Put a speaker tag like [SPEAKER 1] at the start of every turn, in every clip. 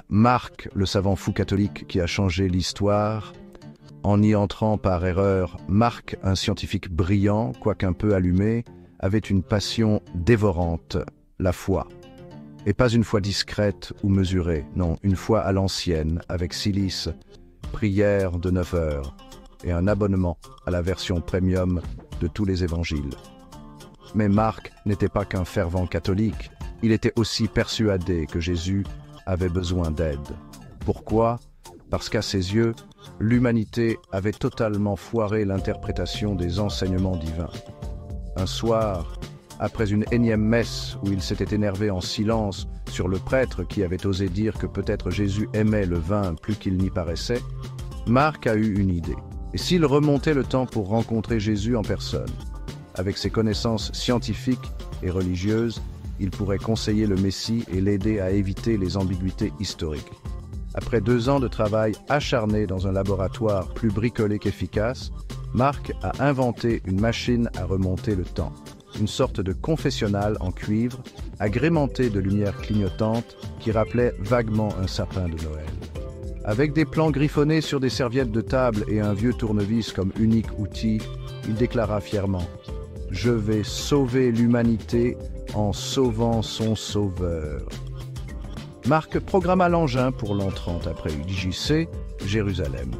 [SPEAKER 1] Marc, le savant fou catholique qui a changé l'histoire, en y entrant par erreur, Marc, un scientifique brillant, quoiqu'un peu allumé, avait une passion dévorante, la foi. Et pas une foi discrète ou mesurée, non, une foi à l'ancienne, avec silice, prière de 9 heures et un abonnement à la version premium de tous les évangiles. Mais Marc n'était pas qu'un fervent catholique, il était aussi persuadé que Jésus avait besoin d'aide. Pourquoi ? Parce qu'à ses yeux, l'humanité avait totalement foiré l'interprétation des enseignements divins. Un soir, après une énième messe où il s'était énervé en silence sur le prêtre qui avait osé dire que peut-être Jésus aimait le vin plus qu'il n'y paraissait, Marc a eu une idée. Et s'il remontait le temps pour rencontrer Jésus en personne, avec ses connaissances scientifiques et religieuses, il pourrait conseiller le Messie et l'aider à éviter les ambiguïtés historiques. Après 2 ans de travail acharné dans un laboratoire plus bricolé qu'efficace, Marc a inventé une machine à remonter le temps. Une sorte de confessionnal en cuivre, agrémenté de lumières clignotantes qui rappelait vaguement un sapin de Noël. Avec des plans griffonnés sur des serviettes de table et un vieux tournevis comme unique outil, il déclara fièrement « Je vais sauver l'humanité en sauvant son sauveur ». Marc programma l'engin pour l'an 30 après UDJC, Jérusalem.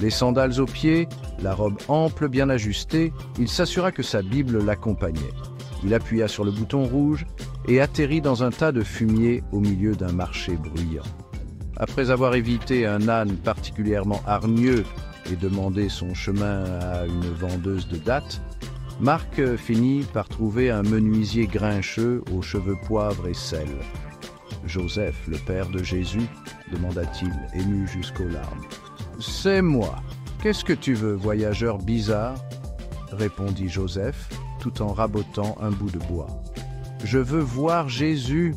[SPEAKER 1] Les sandales aux pieds, la robe ample bien ajustée, il s'assura que sa Bible l'accompagnait. Il appuya sur le bouton rouge et atterrit dans un tas de fumier au milieu d'un marché bruyant. Après avoir évité un âne particulièrement hargneux et demandé son chemin à une vendeuse de dattes, Marc finit par trouver un menuisier grincheux aux cheveux poivre et sel. « Joseph, le père de Jésus ?» demanda-t-il, ému jusqu'aux larmes. « C'est moi. Qu'est-ce que tu veux, voyageur bizarre ?» répondit Joseph, tout en rabotant un bout de bois. « Je veux voir Jésus,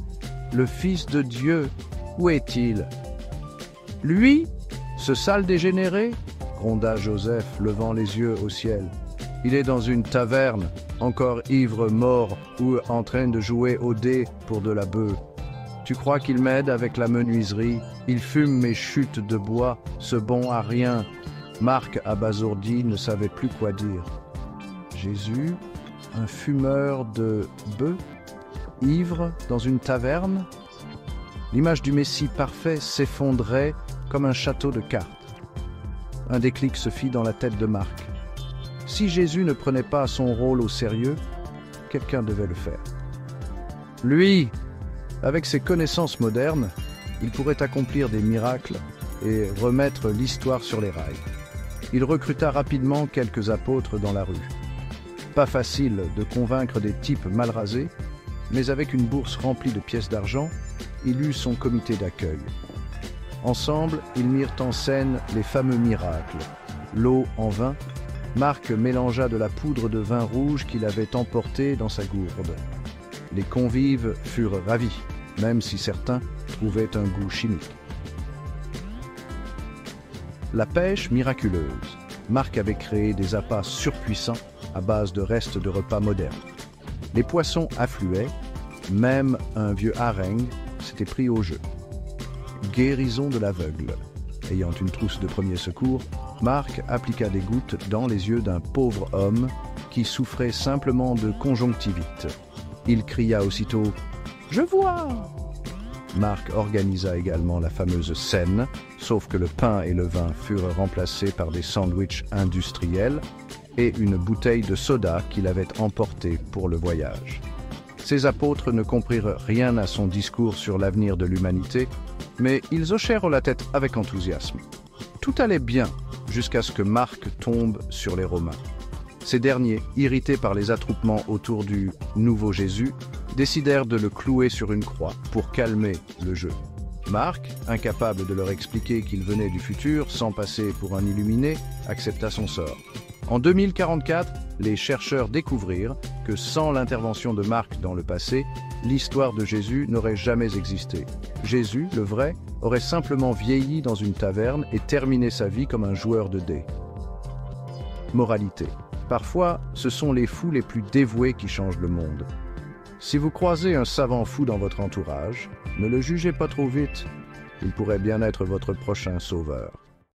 [SPEAKER 1] le Fils de Dieu. Où est-il ?»« Lui ? Ce sale dégénéré ?» gronda Joseph, levant les yeux au ciel. « Il est dans une taverne, encore ivre mort ou en train de jouer au dé pour de la bœuf. Tu crois qu'il m'aide avec la menuiserie? Il fume mes chutes de bois, ce bon à rien. » Marc, abasourdi, ne savait plus quoi dire. Jésus, un fumeur de bœuf, ivre dans une taverne? L'image du Messie parfait s'effondrait comme un château de cartes. Un déclic se fit dans la tête de Marc. Si Jésus ne prenait pas son rôle au sérieux, quelqu'un devait le faire. Lui, avec ses connaissances modernes, il pourrait accomplir des miracles et remettre l'histoire sur les rails. Il recruta rapidement quelques apôtres dans la rue. Pas facile de convaincre des types mal rasés, mais avec une bourse remplie de pièces d'argent, il eut son comité d'accueil. Ensemble, ils mirent en scène les fameux miracles. L'eau en vin, Marc mélangea de la poudre de vin rouge qu'il avait emportée dans sa gourde. Les convives furent ravis, même si certains trouvaient un goût chimique. La pêche miraculeuse. Marc avait créé des appâts surpuissants à base de restes de repas modernes. Les poissons affluaient, même un vieux hareng s'était pris au jeu. Guérison de l'aveugle. Ayant une trousse de premiers secours, Marc appliqua des gouttes dans les yeux d'un pauvre homme qui souffrait simplement de conjonctivite. Il cria aussitôt « Je vois !» Marc organisa également la fameuse scène, sauf que le pain et le vin furent remplacés par des sandwichs industriels et une bouteille de soda qu'il avait emportée pour le voyage. Ses apôtres ne comprirent rien à son discours sur l'avenir de l'humanité, mais ils hochèrent la tête avec enthousiasme. Tout allait bien jusqu'à ce que Marc tombe sur les Romains. Ces derniers, irrités par les attroupements autour du nouveau Jésus, décidèrent de le clouer sur une croix pour calmer le jeu. Marc, incapable de leur expliquer qu'il venait du futur sans passer pour un illuminé, accepta son sort. En 2044, les chercheurs découvrirent que sans l'intervention de Marc dans le passé, l'histoire de Jésus n'aurait jamais existé. Jésus, le vrai, aurait simplement vieilli dans une taverne et terminé sa vie comme un joueur de dés. Moralité. Parfois, ce sont les fous les plus dévoués qui changent le monde. Si vous croisez un savant fou dans votre entourage, ne le jugez pas trop vite. Il pourrait bien être votre prochain sauveur.